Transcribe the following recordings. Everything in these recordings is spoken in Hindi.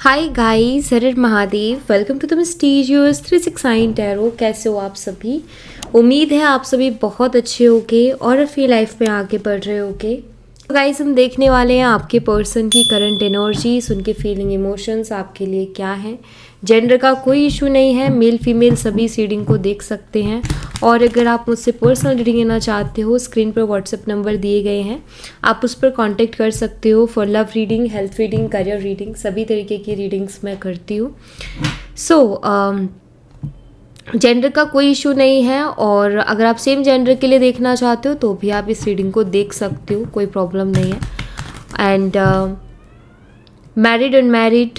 हाय गाइस, हर हर Mahadev. Welcome to the mysterious 369 tarot. कैसे हो आप सभी? उम्मीद है आप सभी बहुत अच्छे होगे और अपनी लाइफ में आगे बढ़ रहे होगे। तो गाइस, हम देखने वाले हैं आपके पर्सन की करंट एनर्जीज, उनके फीलिंग इमोशंस आपके लिए क्या है। जेंडर का कोई इशू नहीं है, मेल फीमेल सभी इस रीडिंग को देख सकते हैं। और अगर आप मुझसे पर्सनल रीडिंग लेना चाहते हो, स्क्रीन पर व्हाट्सएप नंबर दिए गए हैं, आप उस पर कांटेक्ट कर सकते हो for love reading, health reading, career reading, सभी तरीके की रीडिंग्स मैं करती हूँ। जेंडर का कोई इशू नहीं है और अगर आप सेम जेंडर के लिए देखना चाहते हो तो भी आप इस रीडिंग को देख सकते हो, कोई प्रॉब्लम नहीं है। एंड मैरिड अनमैरिड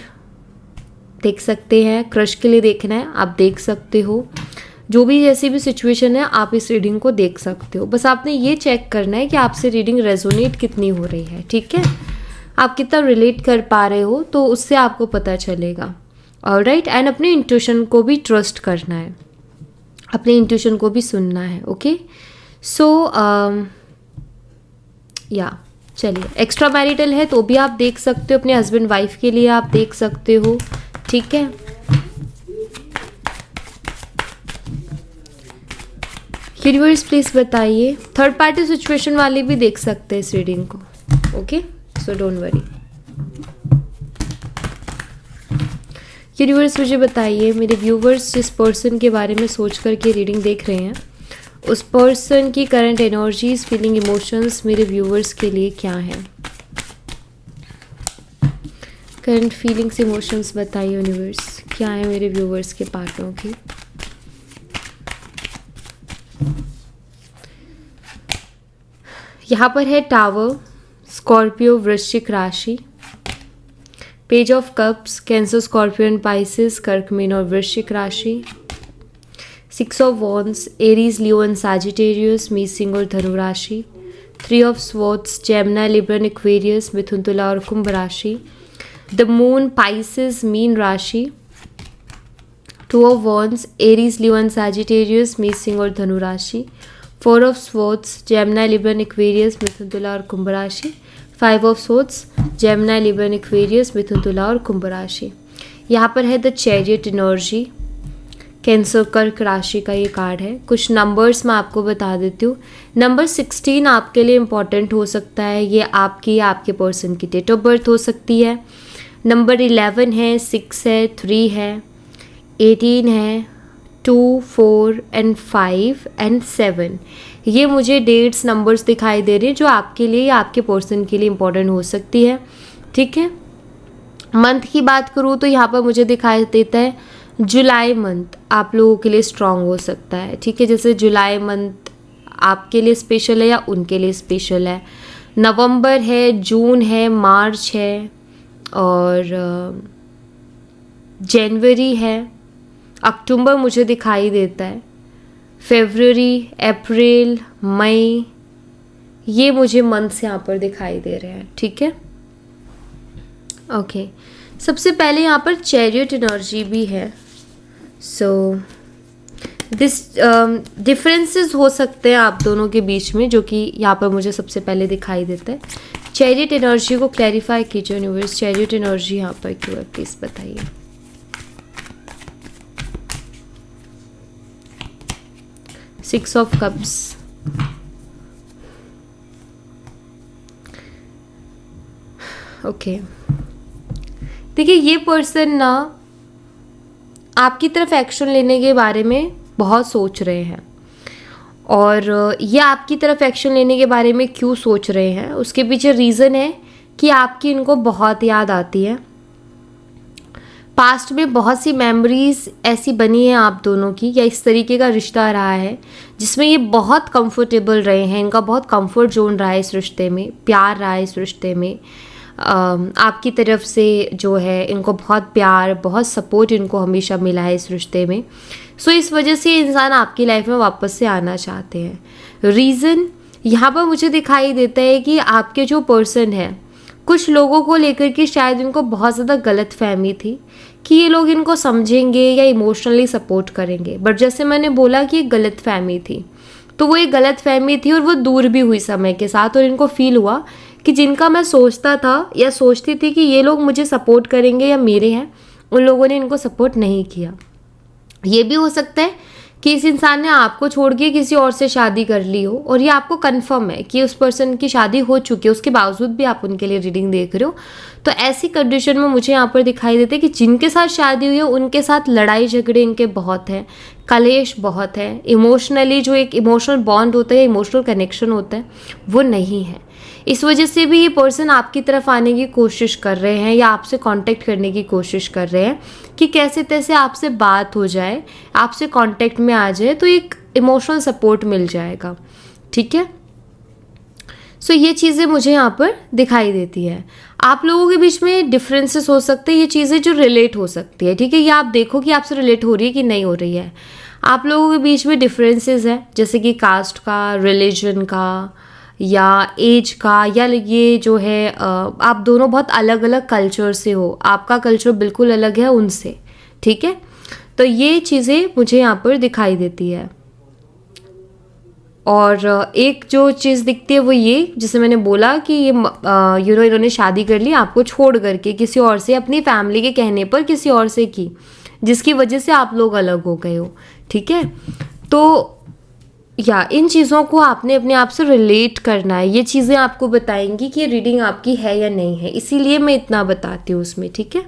देख सकते हैं, क्रश के लिए देखना है आप देख सकते हो। जो भी जैसी भी सिचुएशन है आप इस रीडिंग को देख सकते हो। बस आपने ये चेक करना है कि आपसे रीडिंग रेजोनेट कितनी हो रही है, ठीक है। आप कितना रिलेट कर पा रहे हो तो उससे आपको पता चलेगा। ऑलराइट, एंड अपने इंट्यूशन को भी ट्रस्ट करना है, अपने इंट्यूशन को भी सुनना है। ओके, सो या चलिए, एक्स्ट्रा मैरिटल है तो भी आप देख सकते हो, अपने हस्बैंड वाइफ के लिए आप देख सकते हो, ठीक है। यूनिवर्स प्लीज बताइए, थर्ड पार्टी सिचुएशन वाले भी देख सकते हैं इस रीडिंग को। Okay, so don't worry. Universe मुझे बताइए, मेरे व्यूवर्स जिस पर्सन के बारे में सोच कर के रीडिंग देख रहे हैं, उस पर्सन की करंट एनर्जीज, फीलिंग, इमोशंस मेरे व्यूवर्स के लिए क्या है। करंट फीलिंग्स, इमोशंस बताइए यूनिवर्स, क्या है मेरे व्यूवर्स के पार्टनर की। यहाँ पर है टावर, स्कॉर्पियो, वृश्चिक राशि, page of cups, Cancer, Scorpio and Pisces, कर्क, मीन और वृश्चिक राशि, six of wands, Aries, Leo and Sagittarius, मीन, सिंह और धनु राशि, three of swords, Gemini, Libra and Aquarius, मिथुन, तुला और कुंभ राशि, द मून, पाइसेस, मीन राशि, two of wands, Aries, Leo and Sagittarius, मीन, सिंह और धनु राशि, four of swords, Gemini, Libra and Aquarius, मिथुन, तुला और कुंभ राशि, five of swords, Gemini, Libra and Aquarius, मिथुन, तुला और कुंभ राशि। यहाँ पर है द चैरियट एनर्जी, कैंसर, कर्क राशि का ये कार्ड है। कुछ नंबर्स मैं आपको बता देती हूँ। नंबर 16 आपके लिए इम्पॉर्टेंट हो सकता है, ये आपकी या आपके पर्सन की डेट ऑफ बर्थ हो सकती है। नंबर 11 है, 6 है, 3 है, 18 है, 2, 4 एंड 5 एंड 7। ये मुझे डेट्स, नंबर्स दिखाई दे रहे हैं जो आपके लिए या आपके पर्सन के लिए इम्पोर्टेंट हो सकती है, ठीक है। मंथ की बात करूँ तो यहाँ पर मुझे दिखाई देता है जुलाई मंथ आप लोगों के लिए स्ट्रांग हो सकता है, ठीक है। जैसे जुलाई मंथ आपके लिए स्पेशल है या उनके लिए स्पेशल है। नवंबर है, जून है, मार्च है और जनवरी है, अक्टूबर मुझे दिखाई देता है, फरवरी, अप्रैल, मई, ये मुझे मंथ्स यहाँ पर दिखाई दे रहे हैं, ठीक है। ओके, सबसे पहले यहाँ पर चैरियट एनर्जी भी है। सो दिस डिफरेंसेस हो सकते हैं आप दोनों के बीच में, जो कि यहाँ पर मुझे सबसे पहले दिखाई देता है। चैरियट एनर्जी को क्लैरिफाई कीजिए यूनिवर्स, चैरियट एनर्जी यहाँ पर क्यों है, प्लीज बताइए। Six of cups, okay. देखिए, ये पर्सन ना आपकी तरफ एक्शन लेने के बारे में बहुत सोच रहे हैं, और ये आपकी तरफ एक्शन लेने के बारे में क्यों सोच रहे हैं, उसके पीछे रीज़न है कि आपकी इनको बहुत याद आती है। पास्ट में बहुत सी मेमोरीज ऐसी बनी हैं आप दोनों की, या इस तरीके का रिश्ता रहा है जिसमें ये बहुत कंफर्टेबल रहे हैं, इनका बहुत कंफर्ट जोन रहा है इस रिश्ते में, प्यार रहा है इस रिश्ते में। आपकी तरफ से जो है इनको बहुत प्यार, बहुत सपोर्ट इनको हमेशा मिला है इस रिश्ते में। सो इस वजह से ये इंसान आपकी लाइफ में वापस से आना चाहते हैं। रीज़न यहाँ पर मुझे दिखाई देता है कि आपके जो पर्सन है, कुछ लोगों को लेकर के शायद इनको बहुत ज़्यादा गलत फहमी थी कि ये लोग इनको समझेंगे या इमोशनली सपोर्ट करेंगे, बट जैसे मैंने बोला कि एक गलत फहमी थी, तो वो एक गलत फहमी थी और वो दूर भी हुई समय के साथ, और इनको फील हुआ कि जिनका मैं सोचता था या सोचती थी कि ये लोग मुझे सपोर्ट करेंगे या मेरे हैं, उन लोगों ने इनको सपोर्ट नहीं किया। ये भी हो सकता है कि इस इंसान ने आपको छोड़ के किसी और से शादी कर ली हो और ये आपको कंफर्म है कि उस पर्सन की शादी हो चुकी है, उसके बावजूद भी आप उनके लिए रीडिंग देख रहे हो। तो ऐसी कंडीशन में मुझे यहाँ पर दिखाई देते हैं कि जिनके साथ शादी हुई है उनके साथ लड़ाई झगड़े इनके बहुत हैं, कलेश बहुत है, इमोशनली जो एक इमोशनल बॉन्ड होता है, इमोशनल कनेक्शन होता है, वो नहीं है। इस वजह से भी ये पर्सन आपकी तरफ आने की कोशिश कर रहे हैं या आपसे कांटेक्ट करने की कोशिश कर रहे हैं कि कैसे तैसे आपसे बात हो जाए, आपसे कांटेक्ट में आ जाए, तो एक इमोशनल सपोर्ट मिल जाएगा। ठीक है, सो ये चीज़ें मुझे यहाँ पर दिखाई देती है। आप लोगों के बीच में डिफरेंसेस हो सकते हैं, ये चीज़ें जो रिलेट हो सकती है। ठीक है, ये आप देखो कि आपसे रिलेट हो रही है कि नहीं हो रही है। आप लोगों के बीच में डिफरेंसेस है, जैसे कि कास्ट का, रिलीजन का, या एज का, या ये जो है आप दोनों बहुत अलग अलग कल्चर से हो, आपका कल्चर बिल्कुल अलग है उनसे। ठीक है, तो ये चीज़ें मुझे यहाँ पर दिखाई देती है। और एक जो चीज़ दिखती है वो ये, जैसे मैंने बोला कि ये इन्होंने शादी कर ली आपको छोड़ करके किसी और से, अपनी फैमिली के कहने पर किसी और से की, जिसकी वजह से आप लोग अलग हो गए हो। ठीक है, तो या इन चीज़ों को आपने अपने आप से रिलेट करना है। ये चीज़ें आपको बताएंगी कि ये रीडिंग आपकी है या नहीं है, इसीलिए मैं इतना बताती हूँ उसमें। ठीक है,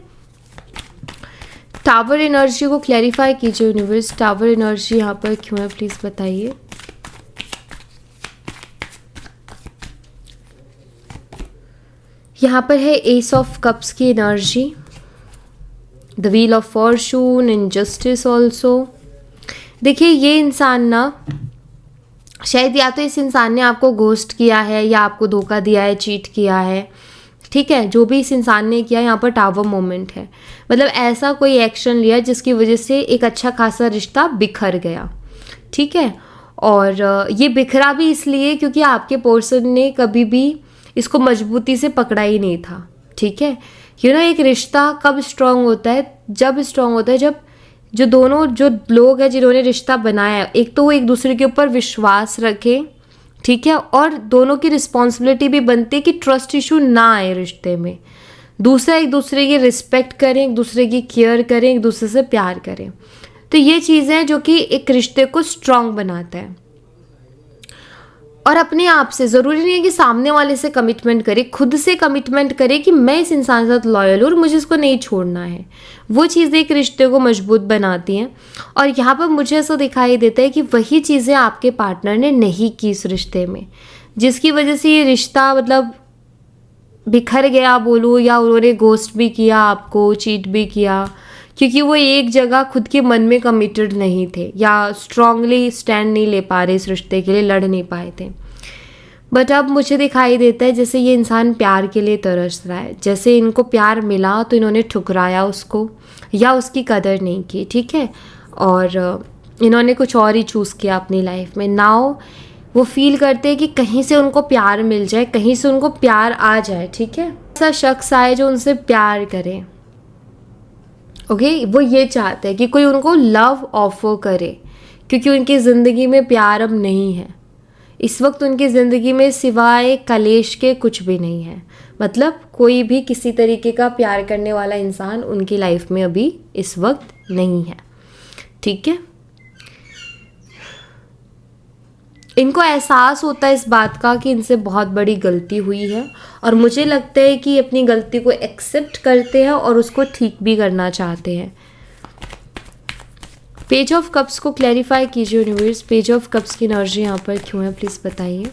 टावर एनर्जी को क्लैरिफाई कीजिए यूनिवर्स। टावर एनर्जी यहाँ पर क्यों है, प्लीज़ बताइए। यहाँ पर है एस ऑफ कप्स की energy, the wheel of Fortune, injustice also. देखिए, ये इंसान ना, शायद या तो इस इंसान ने आपको घोस्ट किया है या आपको धोखा दिया है, चीट किया है। ठीक है, जो भी इस इंसान ने किया, यहाँ पर टावर मोमेंट है, मतलब ऐसा कोई एक्शन लिया जिसकी वजह से एक अच्छा खासा रिश्ता बिखर गया। ठीक है, और ये बिखरा भी इसलिए क्योंकि आपके पर्सन ने कभी भी इसको मजबूती से पकड़ा ही नहीं था। ठीक है, एक रिश्ता कब स्ट्रांग होता है, जब स्ट्रांग होता है जब जो दोनों जो लोग हैं जिन्होंने रिश्ता बनाया, एक तो वो एक दूसरे के ऊपर विश्वास रखें। ठीक है, और दोनों की रिस्पॉन्सिबिलिटी भी बनती है कि ट्रस्ट इशू ना आए रिश्ते में। दूसरा, एक दूसरे की रिस्पेक्ट करें, एक दूसरे की केयर करें, एक दूसरे से प्यार करें। तो ये चीज़ें हैं जो कि एक रिश्ते को स्ट्रांग बनाता है। और अपने आप से, ज़रूरी नहीं है कि सामने वाले से कमिटमेंट करे, खुद से कमिटमेंट करे कि मैं इस इंसान के साथ लॉयल हूँ और मुझे इसको नहीं छोड़ना है। वो चीज़ें एक रिश्ते को मजबूत बनाती हैं। और यहाँ पर मुझे ऐसा दिखाई देता है कि वही चीज़ें आपके पार्टनर ने नहीं की इस रिश्ते में, जिसकी वजह से ये रिश्ता मतलब बिखर गया बोलूँ, या उन्होंने घोस्ट भी किया आपको, चीट भी किया, क्योंकि वो एक जगह खुद के मन में कमिटेड नहीं थे या स्ट्रांगली स्टैंड नहीं ले पा रहे इस रिश्ते के लिए, लड़ नहीं पाए थे। बट अब मुझे दिखाई देता है जैसे ये इंसान प्यार के लिए तरस रहा है, जैसे इनको प्यार मिला तो इन्होंने ठुकराया उसको या उसकी कदर नहीं की। ठीक है, और इन्होंने कुछ और ही चूज़ किया अपनी लाइफ में। नाउ वो फील करते हैं कि कहीं से उनको प्यार मिल जाए, कहीं से उनको प्यार आ जाए। ठीक है, ऐसा शख्स आए जो उनसे प्यार करे। ओके, वो ये चाहते हैं कि कोई उनको लव ऑफर करे, क्योंकि उनकी ज़िंदगी में प्यार अब नहीं है। इस वक्त उनकी ज़िंदगी में सिवाय कलेश के कुछ भी नहीं है। मतलब कोई भी किसी तरीके का प्यार करने वाला इंसान उनकी लाइफ में अभी इस वक्त नहीं है। ठीक है, इनको एहसास होता है इस बात का कि इनसे बहुत बड़ी गलती हुई है, और मुझे लगता है कि अपनी गलती को एक्सेप्ट करते हैं और उसको ठीक भी करना चाहते हैं। पेज ऑफ कप्स को क्लैरिफाई कीजिए यूनिवर्स। पेज ऑफ कप्स की एनर्जी यहाँ पर क्यों है, प्लीज़ बताइए।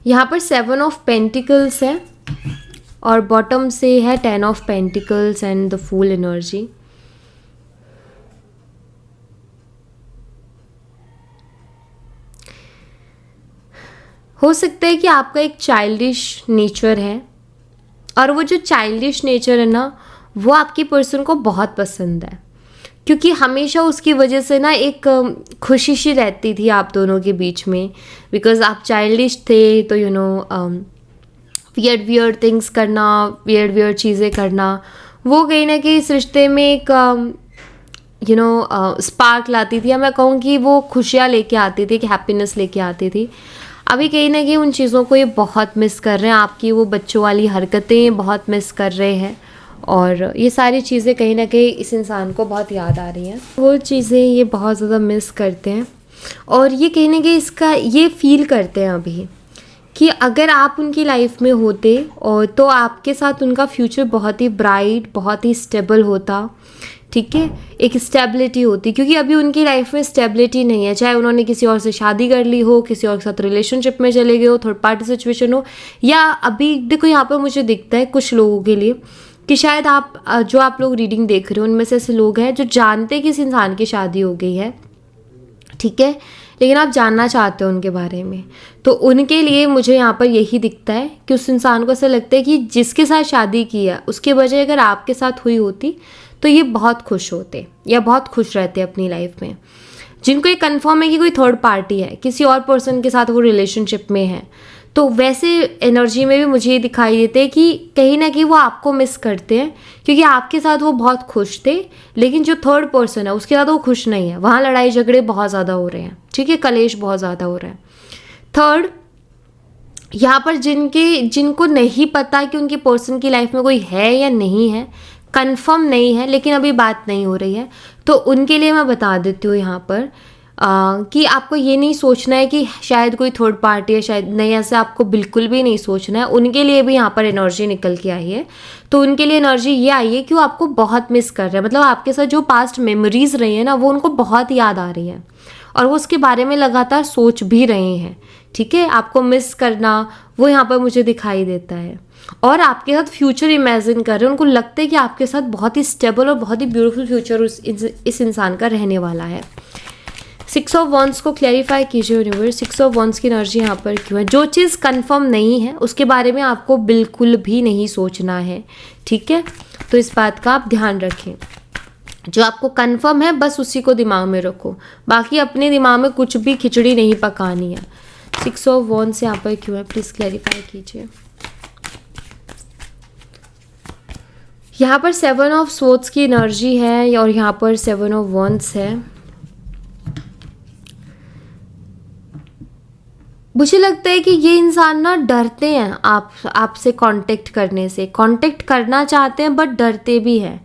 यहाँ पर 7 ऑफ पेंटिकल्स है और बॉटम से है 10 of pentacles and the fool energy. हो सकता है कि आपका एक चाइल्डिश नेचर है, और वो जो चाइल्डिश नेचर है ना, वो आपकी पर्सन को बहुत पसंद है, क्योंकि हमेशा उसकी वजह से ना एक खुशी सी रहती थी आप दोनों के बीच में, बिकॉज आप चाइल्डिश थे। तो वियर्ड थिंग्स करना, वियर्ड चीज़ें करना, वो कहीं ना कहीं इस रिश्ते में एक स्पार्क लाती थी, या मैं कहूँ कि वो खुशियाँ लेके आती थी, एक हैप्पीनेस लेके आती थी। अभी कहीं ना कहीं उन चीज़ों को ये बहुत मिस कर रहे हैं, आपकी वो बच्चों वाली हरकतें बहुत मिस कर रहे हैं, और ये सारी चीज़ें कहीं ना कहीं इस इंसान को बहुत याद आ रही हैं। वो चीज़ें ये बहुत ज़्यादा मिस करते हैं, और ये कहीं ना कहीं इसका ये फील करते हैं अभी कि अगर आप उनकी लाइफ में होते और तो आपके साथ उनका फ्यूचर बहुत ही ब्राइट, बहुत ही स्टेबल होता, ठीक है, एक स्टेबिलिटी होती, क्योंकि अभी उनकी लाइफ में स्टेबिलिटी नहीं है। चाहे उन्होंने किसी और से शादी कर ली हो, किसी और के साथ रिलेशनशिप में चले गए हो, थर्ड पार्टी सिचुएशन हो, या अभी देखो यहाँ पर मुझे दिखता है कुछ लोगों के लिए कि शायद जो आप लोग रीडिंग देख रहे हो उनमें से ऐसे लोग हैं जो जानते हैं कि इस इंसान की शादी हो गई है, ठीक है, लेकिन आप जानना चाहते हो उनके बारे में। तो उनके लिए मुझे यहाँ पर यही दिखता है कि उस इंसान को ऐसा लगता है कि जिसके साथ शादी की है उसके बजाय अगर आपके साथ हुई होती तो ये बहुत खुश होते या बहुत खुश रहते अपनी लाइफ में। जिनको ये कंफर्म है कि कोई थर्ड पार्टी है, किसी और पर्सन के साथ वो रिलेशनशिप में है, तो वैसे एनर्जी में भी मुझे ये दिखाई देते हैं कि कहीं ना कहीं वो आपको मिस करते हैं, क्योंकि आपके साथ वो बहुत खुश थे, लेकिन जो थर्ड पर्सन है उसके साथ वो खुश नहीं है। वहाँ लड़ाई झगड़े बहुत ज़्यादा हो रहे हैं, ठीक है, कलेश बहुत ज़्यादा हो रहा है। थर्ड, यहाँ पर जिनको नहीं पता कि उनकी पर्सन की लाइफ में कोई है या नहीं है, कंफर्म नहीं है, लेकिन अभी बात नहीं हो रही है, तो उनके लिए मैं बता देती हूँ यहाँ पर कि आपको ये नहीं सोचना है कि शायद कोई थर्ड पार्टी है, शायद नहीं, ऐसे आपको बिल्कुल भी नहीं सोचना है। उनके लिए भी यहाँ पर एनर्जी निकल के आई है, तो उनके लिए एनर्जी ये आई है कि वो आपको बहुत मिस कर रहे हैं, मतलब आपके साथ जो पास्ट मेमोरीज रही है ना वो उनको बहुत याद आ रही है, और वो उसके बारे में लगातार सोच भी रहे हैं, ठीक है। आपको मिस करना वो यहाँ पर मुझे दिखाई देता है, और आपके साथ फ्यूचर इमेजिन कर रहे हैं। उनको लगता है कि आपके साथ बहुत ही स्टेबल और बहुत ही ब्यूटीफुल फ्यूचर इस इंसान का रहने वाला है। 6 ऑफ वॉन्ड्स को क्लैरिफाई कीजिए यूनिवर्स, 6 ऑफ वॉन्ड्स की एनर्जी यहाँ पर क्यों है। जो चीज़ कंफर्म नहीं है उसके बारे में आपको बिल्कुल भी नहीं सोचना है, ठीक है, तो इस बात का आप ध्यान रखें। जो आपको कंफर्म है बस उसी को दिमाग में रखो, बाकी अपने दिमाग में कुछ भी खिचड़ी नहीं पकानी है। 6 ऑफ वॉन्ड्स यहाँ पर क्यों है, प्लीज़ क्लैरिफाई कीजिए। यहाँ पर 7 ऑफ स्वॉर्ड्स की एनर्जी है और यहाँ पर 7 ऑफ वॉन्ड्स है। मुझे लगता है कि ये इंसान ना डरते हैं आपसे कांटेक्ट करने से, कांटेक्ट करना चाहते हैं बट डरते भी हैं।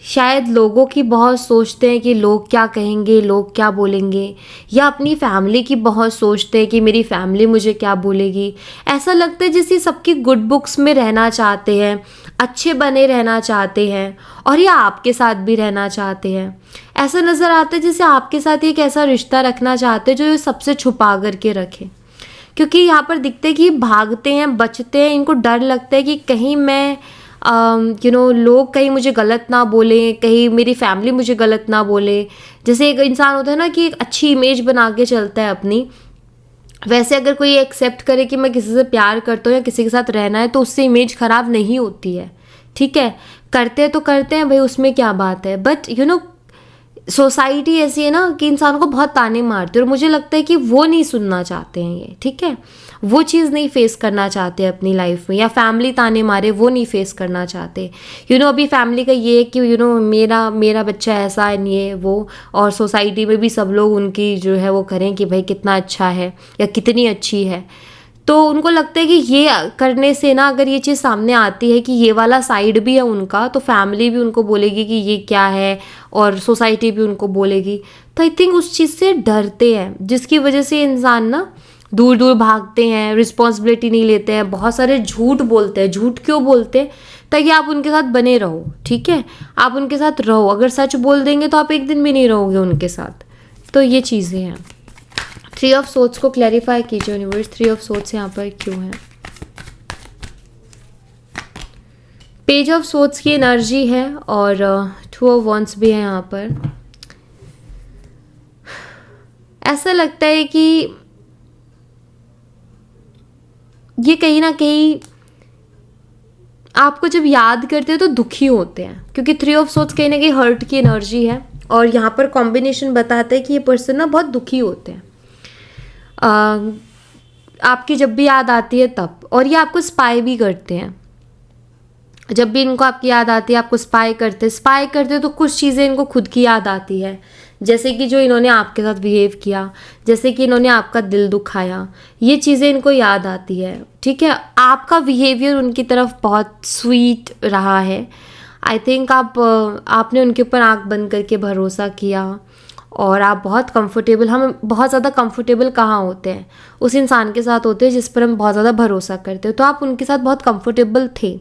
शायद लोगों की बहुत सोचते हैं कि लोग क्या कहेंगे, लोग क्या बोलेंगे, या अपनी फैमिली की बहुत सोचते हैं कि मेरी फैमिली मुझे क्या बोलेगी। ऐसा लगता है जैसे सबकी गुड बुक्स में रहना चाहते हैं, अच्छे बने रहना चाहते हैं, और ये आपके साथ भी रहना चाहते हैं। ऐसा नज़र आता है जैसे आपके साथ एक ऐसा रिश्ता रखना चाहते हैं जो ये सबसे छुपा करके रखे, क्योंकि यहाँ पर दिखते हैं कि भागते हैं, बचते हैं। इनको डर लगता है कि कहीं मैं लोग कहीं मुझे गलत ना बोले, कहीं मेरी फैमिली मुझे गलत ना बोले। जैसे एक इंसान होता है ना कि एक अच्छी इमेज बना के चलता है अपनी, वैसे अगर कोई एक्सेप्ट करे कि मैं किसी से प्यार करता हूँ या किसी के साथ रहना है तो उससे इमेज ख़राब नहीं होती है, ठीक है। करते हैं तो करते हैं भाई, उसमें क्या बात है, बट सोसाइटी ऐसी है ना कि इंसान को बहुत ताने मारते हैं, और मुझे लगता है कि वो नहीं सुनना चाहते हैं ये, ठीक है। वो चीज़ नहीं फेस करना चाहते अपनी लाइफ में, या फैमिली ताने मारे वो नहीं फेस करना चाहते। अभी फैमिली का ये है कि मेरा बच्चा ऐसा है, ये वो, और सोसाइटी में भी सब लोग उनकी जो है वो करें कि भाई कितना अच्छा है या कितनी अच्छी है। तो उनको लगता है कि ये करने से ना, अगर ये चीज़ सामने आती है कि ये वाला साइड भी है उनका, तो फैमिली भी उनको बोलेगी कि ये क्या है, और सोसाइटी भी उनको बोलेगी। तो आई थिंक उस चीज़ से डरते हैं, जिसकी वजह से इंसान ना दूर दूर भागते हैं, रिस्पॉन्सिबिलिटी नहीं लेते हैं, बहुत सारे झूठ बोलते हैं। झूठ क्यों बोलते हैं? ताकि आप उनके साथ बने रहो, ठीक है, आप उनके साथ रहो। अगर सच बोल देंगे तो आप एक दिन भी नहीं रहोगे उनके साथ। तो ये चीज़ें हैं। 3 ऑफ सोर्ड्स को क्लैरिफाई कीजिए यूनिवर्स, 3 ऑफ सोर्ड्स यहाँ पर क्यों है। पेज ऑफ सोर्ड्स की एनर्जी है और 2 ऑफ वॉन्ड्स भी है यहाँ पर। ऐसा लगता है कि ये कहीं ना कहीं आपको जब याद करते हैं तो दुखी होते हैं, क्योंकि 3 ऑफ सोर्ड्स कहीं ना कहीं हर्ट की एनर्जी है, और यहाँ पर कॉम्बिनेशन बताता है कि ये पर्सन ना बहुत दुखी होते हैं आपकी जब भी याद आती है तब, और ये आपको स्पाई भी करते हैं। जब भी इनको आपकी याद आती है आपको स्पाई करते तो कुछ चीज़ें इनको खुद की याद आती है, जैसे कि जो इन्होंने आपके साथ बिहेव किया, जैसे कि इन्होंने आपका दिल दुखाया, ये चीज़ें इनको याद आती है। ठीक है, आपका बिहेवियर उनकी तरफ बहुत स्वीट रहा है। आई थिंक आपने उनके ऊपर आंख बंद करके भरोसा किया और आप बहुत कंफर्टेबल, हम बहुत ज़्यादा कंफर्टेबल कहाँ होते हैं, उस इंसान के साथ होते हैं जिस पर हम बहुत ज़्यादा भरोसा करते हैं। तो आप उनके साथ बहुत कंफर्टेबल थे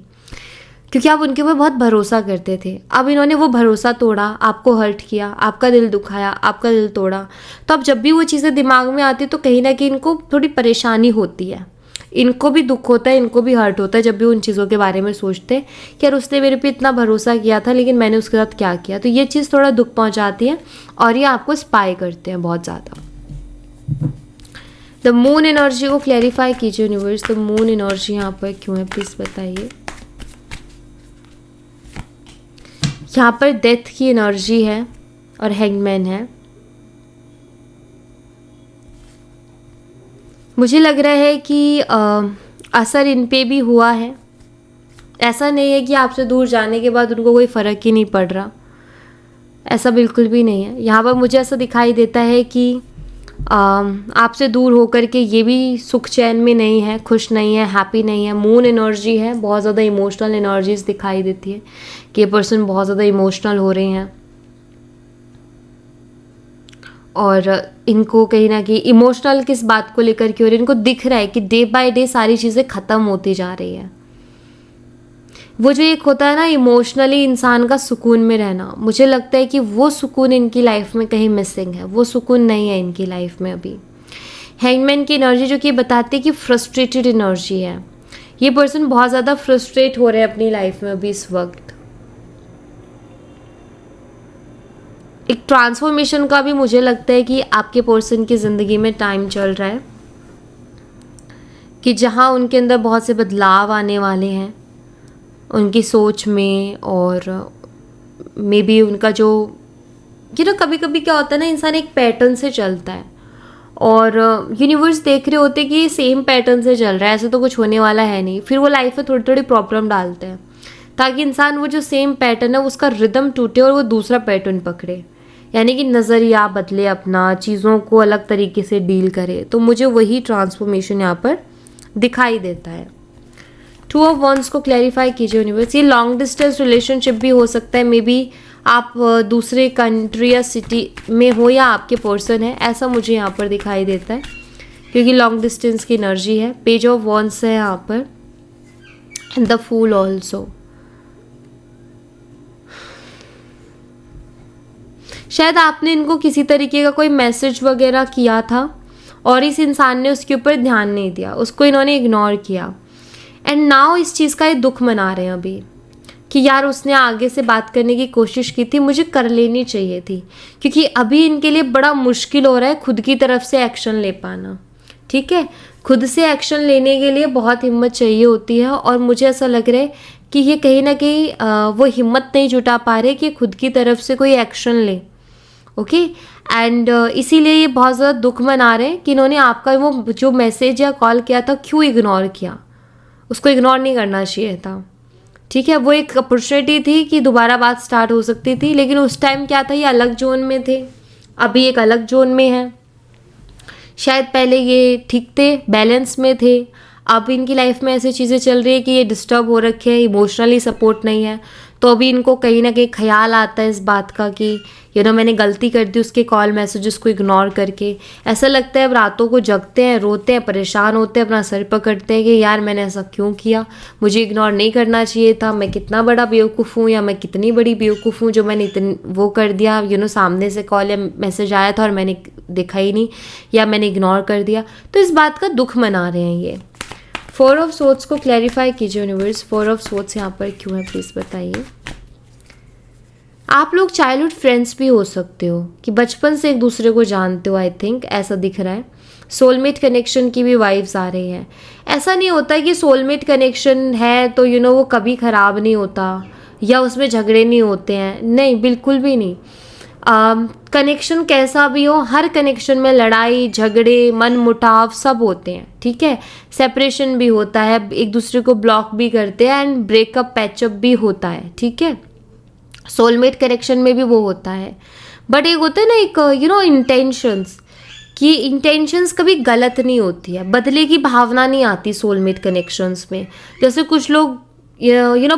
क्योंकि आप उनके ऊपर बहुत भरोसा करते थे। अब इन्होंने वो भरोसा तोड़ा, आपको हर्ट किया, आपका दिल दुखाया, आपका दिल तोड़ा। तो अब जब भी वो चीज़ें दिमाग में आती तो कहीं ना कहीं इनको थोड़ी परेशानी होती है, इनको भी दुख होता है, इनको भी हर्ट होता है जब भी उन चीज़ों के बारे में सोचते हैं कि यार उसने मेरे पे इतना भरोसा किया था लेकिन मैंने उसके साथ क्या किया। तो ये चीज़ थोड़ा दुख पहुंचाती है और ये आपको स्पाई करते हैं बहुत ज़्यादा। द मून एनर्जी को क्लैरिफाई कीजिए यूनिवर्स, द मून एनर्जी यहाँ पर क्यों है प्लीज़ बताइए। यहाँ पर डेथ की एनर्जी है और हैंगमैन है। मुझे लग रहा है कि असर इन पे भी हुआ है। ऐसा नहीं है कि आपसे दूर जाने के बाद उनको कोई फ़र्क ही नहीं पड़ रहा, ऐसा बिल्कुल भी नहीं है। यहाँ पर मुझे ऐसा दिखाई देता है कि आपसे दूर होकर के ये भी सुख चैन में नहीं है, खुश नहीं है, हैप्पी नहीं है। मून एनर्जी है, बहुत ज़्यादा इमोशनल एनर्जीज दिखाई देती है कि ये पर्सन बहुत ज़्यादा इमोशनल हो रहे हैं और इनको कहीं ना कहीं इमोशनल किस बात को लेकर के हो रही है, इनको दिख रहा है कि डे बाय डे सारी चीज़ें ख़त्म होती जा रही है। वो जो एक होता है ना इमोशनली इंसान का सुकून में रहना, मुझे लगता है कि वो सुकून इनकी लाइफ में कहीं मिसिंग है, वो सुकून नहीं है इनकी लाइफ में अभी। हैंगमैन की एनर्जी जो कि बताती है कि फ्रस्ट्रेटेड एनर्जी है, ये पर्सन बहुत ज़्यादा फ्रस्ट्रेट हो रहे हैं अपनी लाइफ में अभी इस वक्त। एक ट्रांसफॉर्मेशन का भी मुझे लगता है कि आपके पर्सन की ज़िंदगी में टाइम चल रहा है कि जहाँ उनके अंदर बहुत से बदलाव आने वाले हैं उनकी सोच में, और मे बी उनका जो कभी कभी क्या होता है ना, इंसान एक पैटर्न से चलता है और यूनिवर्स देख रहे होते कि ये सेम पैटर्न से चल रहा है, ऐसे तो कुछ होने वाला है नहीं, फिर वो लाइफ में थोड़ी थोड़ी प्रॉब्लम डालते हैं ताकि इंसान वो जो सेम पैटर्न है उसका रिदम टूटे और वो दूसरा पैटर्न पकड़े, यानी कि नज़रिया बदले अपना, चीज़ों को अलग तरीके से डील करे। तो मुझे वही ट्रांसफॉर्मेशन यहाँ पर दिखाई देता है। 2 ऑफ वंस को क्लैरिफाई कीजिए यूनिवर्स। ये लॉन्ग डिस्टेंस रिलेशनशिप भी हो सकता है, मे बी आप दूसरे कंट्री या सिटी में हो या आपके पर्सन है, ऐसा मुझे यहाँ पर दिखाई देता है क्योंकि लॉन्ग डिस्टेंस की एनर्जी है। पेज ऑफ वंस है यहाँ पर, एंड द फूल ऑल्सो। शायद आपने इनको किसी तरीके का कोई मैसेज वगैरह किया था और इस इंसान ने उसके ऊपर ध्यान नहीं दिया, उसको इन्होंने इग्नोर किया एंड नाउ इस चीज़ का ये दुख मना रहे हैं अभी कि यार उसने आगे से बात करने की कोशिश की थी, मुझे कर लेनी चाहिए थी, क्योंकि अभी इनके लिए बड़ा मुश्किल हो रहा है खुद की तरफ से एक्शन ले पाना। ठीक है, खुद से एक्शन लेने के लिए बहुत हिम्मत चाहिए होती है और मुझे ऐसा लग रहा है कि ये कहीं ना कहीं वो हिम्मत नहीं जुटा पा रहे कि खुद की तरफ से कोई एक्शन ले। ओके, एंड इसीलिए ये बहुत ज़्यादा दुख मना रहे हैं कि इन्होंने आपका वो जो मैसेज या कॉल किया था क्यों इग्नोर किया, उसको इग्नोर नहीं करना चाहिए था। ठीक है, वो एक अपॉर्चुनिटी थी कि दोबारा बात स्टार्ट हो सकती थी, लेकिन उस टाइम क्या था, ये अलग जोन में थे, अभी एक अलग जोन में है। शायद पहले ये ठीक थे, बैलेंस में थे, अब इनकी लाइफ में ऐसी चीज़ें चल रही है कि ये डिस्टर्ब हो रखे हैं, इमोशनली सपोर्ट नहीं है, तो अभी इनको कहीं ना कहीं ख्याल आता है इस बात का कि मैंने गलती कर दी उसके कॉल मैसेजेस को इग्नोर करके। ऐसा लगता है अब रातों को जगते हैं, रोते हैं, परेशान होते हैं, अपना सर पकड़ते हैं कि यार मैंने ऐसा क्यों किया, मुझे इग्नोर नहीं करना चाहिए था, मैं कितना बड़ा बेवकूफ़ हूँ या मैं कितनी बड़ी बेवकूफ़ हूँ जो मैंने इतनी वो कर दिया, सामने से कॉल या मैसेज आया था और मैंने देखा ही नहीं या मैंने इग्नोर कर दिया। तो इस बात का दुख मना रहे हैं ये। 4 ऑफ सोर्ट्स को क्लैरिफाई कीजिए यूनिवर्स, 4 ऑफ सोर्ट्स यहाँ पर क्यों है प्लीज़ बताइए। आप लोग चाइल्डहुड फ्रेंड्स भी हो सकते हो कि बचपन से एक दूसरे को जानते हो, आई थिंक ऐसा दिख रहा है। सोलमेट कनेक्शन की भी वाइब्स आ रही हैं। ऐसा नहीं होता कि सोलमेट कनेक्शन है तो वो कभी ख़राब नहीं होता या उसमें झगड़े नहीं होते हैं, नहीं बिल्कुल भी नहीं। कनेक्शन कैसा भी हो, हर कनेक्शन में लड़ाई झगड़े मन मुटाव सब होते हैं। ठीक है, सेपरेशन भी होता है, एक दूसरे को ब्लॉक भी करते हैं एंड ब्रेकअप पैचअप भी होता है। ठीक है, सोलमेट कनेक्शन में भी वो होता है, बट एक होता है ना एक इंटेंशंस, कि इंटेंशंस कभी गलत नहीं होती है, बदले की भावना नहीं आती सोलमेट कनेक्शंस में। जैसे कुछ लोग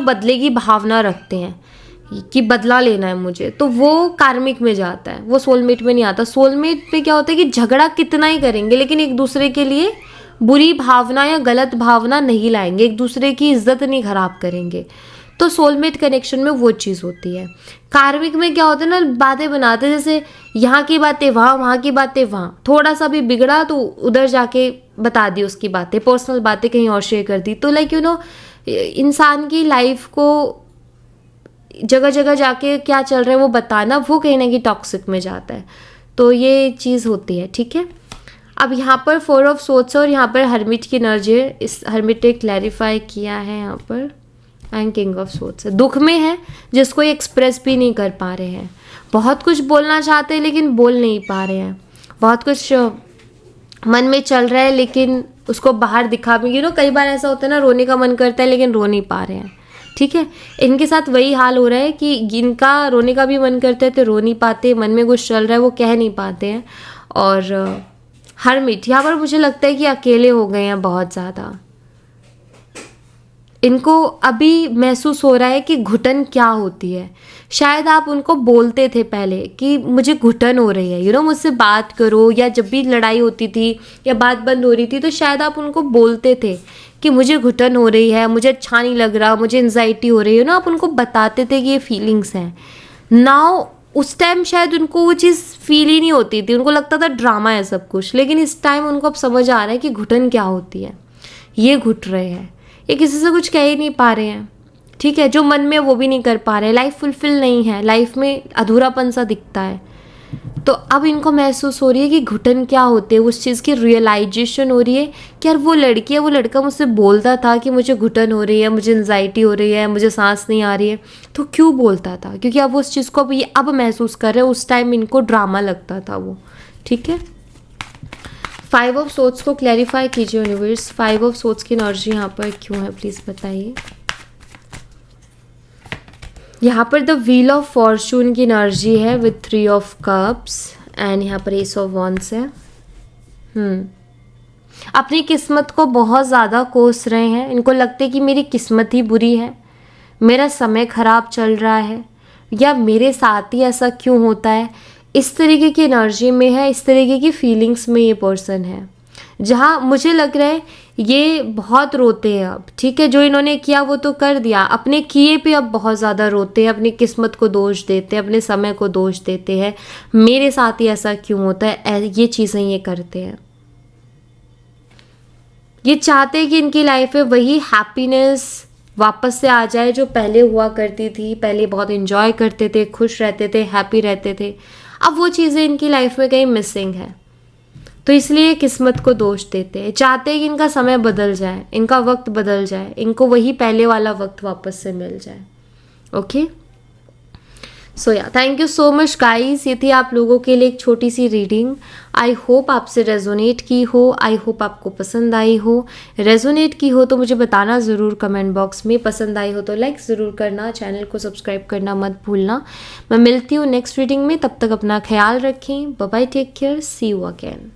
बदले की भावना रखते हैं कि बदला लेना है मुझे, तो वो कार्मिक में जाता है, वो सोलमेट में नहीं आता। सोलमेट में क्या होता है कि झगड़ा कितना ही करेंगे लेकिन एक दूसरे के लिए बुरी भावना या गलत भावना नहीं लाएंगे, एक दूसरे की इज्जत नहीं खराब करेंगे। तो सोलमेट कनेक्शन में वो चीज़ होती है। कार्मिक में क्या होता है ना, बातें बनाते हैं, जैसे यहाँ की बातें वहाँ, वहाँ की बातें वहाँ, थोड़ा सा भी बिगड़ा तो उधर जाके बता दी उसकी बातें, पर्सनल बातें कहीं और शेयर कर दी। तो लाइक इंसान की लाइफ को जगह जगह जाके क्या चल रहा है वो बताना, वो कहीं ना कहीं टॉक्सिक में जाता है। तो ये चीज़ होती है, ठीक है। अब यहाँ पर 4 ऑफ सोर्ड्स और यहाँ पर हर्मिट की एनर्जी है। इस हर्मिट ने क्लैरिफाई किया है यहाँ पर, एंड किंग ऑफ सोर्ड्स है, दुख में है जिसको ये एक्सप्रेस भी नहीं कर पा रहे हैं। बहुत कुछ बोलना चाहते हैं लेकिन बोल नहीं पा रहे हैं। बहुत कुछ मन में चल रहा है लेकिन उसको बाहर दिखा भी, कई बार ऐसा होता है ना, रोने का मन करता है लेकिन रो नहीं पा रहे हैं, ठीक है। इनके साथ वही हाल हो रहा है कि इनका रोने का भी मन करता है तो रो नहीं पाते, मन में कुछ चल रहा है वो कह नहीं पाते हैं। और हर्मिट यहाँ पर मुझे लगता है कि अकेले हो गए हैं बहुत ज़्यादा। इनको अभी महसूस हो रहा है कि घुटन क्या होती है। शायद आप उनको बोलते थे पहले कि मुझे घुटन हो रही है, मुझसे बात करो, या जब भी लड़ाई होती थी या बात बंद हो रही थी तो शायद आप उनको बोलते थे कि मुझे घुटन हो रही है, मुझे अच्छा नहीं लग रहा, मुझे एंजाइटी हो रही है, आप उनको बताते थे कि ये फीलिंग्स हैं। नाउ उस टाइम शायद उनको वो चीज़ फील ही नहीं होती थी, उनको लगता था ड्रामा है सब कुछ, लेकिन इस टाइम उनको अब समझ आ रहा है कि घुटन क्या होती है। ये घुट रहे हैं, ये किसी से कुछ कह ही नहीं पा रहे हैं, ठीक है। जो मन में वो भी नहीं कर पा रहे, लाइफ फुलफिल नहीं है, लाइफ में अधूरापन सा दिखता है। तो अब इनको महसूस हो रही है कि घुटन क्या होते हैं, उस चीज़ की रियलाइजेशन हो रही है कि यार वो लड़की है, वो लड़का मुझसे बोलता था कि मुझे घुटन हो रही है, मुझे एंजाइटी हो रही है, मुझे सांस नहीं आ रही है। तो क्यों बोलता था? क्योंकि अब उस चीज़ को अब महसूस कर रहे हैं, उस टाइम इनको ड्रामा लगता था वो, ठीक है। 5 ऑफ सोर्ड्स को क्लैरिफाई कीजिए यूनिवर्स, 5 ऑफ सोर्ड्स की एनर्जी यहाँ पर क्यों है, प्लीज़ बताइए। यहाँ पर द व्हील ऑफ फॉर्चून की एनर्जी है विथ 3 ऑफ कप्स, एंड यहाँ पर एस ऑफ वॉन्ड्स है। अपनी किस्मत को बहुत ज़्यादा कोस रहे हैं, इनको लगता है कि मेरी किस्मत ही बुरी है, मेरा समय ख़राब चल रहा है, या मेरे साथ ही ऐसा क्यों होता है। इस तरीके की एनर्जी में है, इस तरीके की फीलिंग्स में ये पर्सन है, जहाँ मुझे लग रहा है ये बहुत रोते हैं अब, ठीक है। जो इन्होंने किया वो तो कर दिया, अपने किए पे अब बहुत ज़्यादा रोते हैं, अपनी किस्मत को दोष देते हैं, अपने समय को दोष देते हैं, मेरे साथ ही ऐसा क्यों होता है, ये चीज़ें ये करते हैं। ये चाहते हैं कि इनकी लाइफ में वही हैप्पीनेस वापस से आ जाए जो पहले हुआ करती थी, पहले बहुत इन्जॉय करते थे, खुश रहते थे, हैप्पी रहते थे। अब वो चीज़ें इनकी लाइफ में कहीं मिसिंग है, तो इसलिए किस्मत को दोष देते हैं, चाहते हैं कि इनका समय बदल जाए, इनका वक्त बदल जाए, इनको वही पहले वाला वक्त वापस से मिल जाए। ओके, सो या thank you so much guys, ये थी आप लोगों के लिए एक छोटी सी रीडिंग। आई होप आपसे रेजोनेट की हो, आई होप आपको पसंद आई हो। रेजोनेट की हो तो मुझे बताना ज़रूर कमेंट बॉक्स में, पसंद आई हो तो लाइक ज़रूर करना, चैनल को सब्सक्राइब करना मत भूलना। मैं मिलती हूँ नेक्स्ट रीडिंग में, तब तक अपना ख्याल रखें, bye bye, take care, see you again.